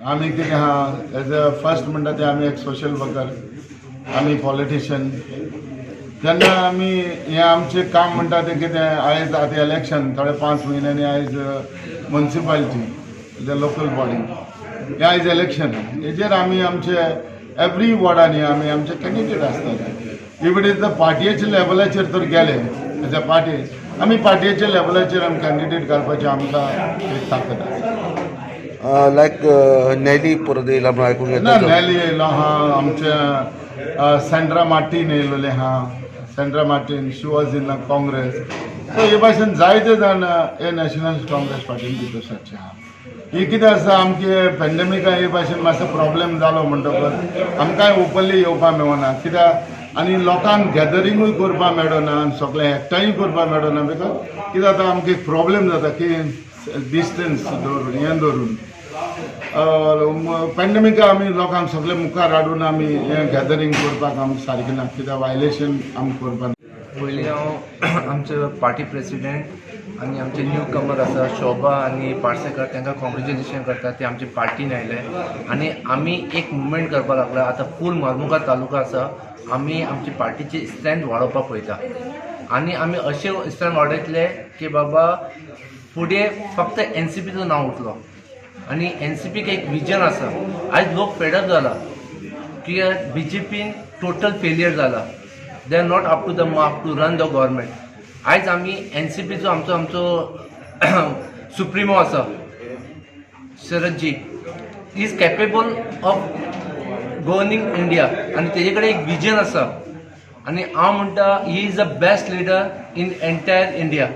आमी कितें आहा एज अ फर्स्ट म्हणटा ते आमी एक सोशल वर्कर, आमी पॉलिटिशियन. जेन्ना आमी हें आमचें काम म्हणटा तें कितें, आयज आतां इलेक्शन थोडे 5 म्हयन्यांनी आयज म्युनिसिपालिटी लोकल बॉडी हें आयज इलेक्शन, हेजेर आमी आमचे एवरी वॉर्डांनी आमी आमचे कॅन्डिडेट आसतात. इफ इट इज द पार्टयेच्या लेवलाचेर तर गेले एज अ पार्टी, आमी पार्टयेच्या लेवलाचेर आमी कॅन्डिडेट घालपाचें आमकां एक ताकद आसा. लायक नॅली परत येयला म्हणून आयकूंक ना येता. नॅली येयलो आहा, आमचे सँड्रा मार्टीन येयलोले आहा. Sandra Mortein she was in Congress. So हे भाशेन जायते जाण हे नॅशनल काँग्रेस पार्टीन भितर सरचे आहा. ही कितें आसा, आमचे पॅन्डेमिका हे भाशेन मातसो प्रॉब्लेम जालो म्हणटकच आमकांय ओपनली येवपाक मेळना. कित्याक आनी लोकांक गॅदरिंगूय करपाक मेळना आनी सगळें एकठांय करपाक मेळना. बिकॉज कितें जाता, आमकां एक प्रॉब्लेम जाता की डिस्टन्स दवरून हें दवरून पॅन्डेमिका आमी लोकांक सगळे मुखार हाडून आमी हें गॅदरींग करपाक आमी सारकें ना. कित्याक वायलेशन आमी करपाक. पयलीं हांव आमचे पार्टी प्रेसिडेंट आनी आमचे न्यू कमर आसा शोभा आनी पार्सेकर तांकां कॉंग्रेच्युलेशन करता. ते आमचे पार्टीन आयले आनी आमी एक मुवमेंट करपाक लागला. आतां फूल मार्मुगांव तालुका आसा, आमी आमची पार्टीची स्ट्रेंथ वाडोवपाक पळयता आनी आमी अशें स्ट्रेंथ वाडयतले की बाबा फुडें फक्त NCPचो नांव उरतलो आनी NCPक एक विजन आसा. आयज लोक फेडअप जाला कित्याक BJPन टोटल फेलियर जाला. They are not up to the mark to run the government. आयज आमी NCPचो आमचो सुप्रिमो आसा Sharadji, is capable of governing India आनी तेजे कडेन एक विजन आसा. आनी हांव म्हणटा he is the best leader in entire India.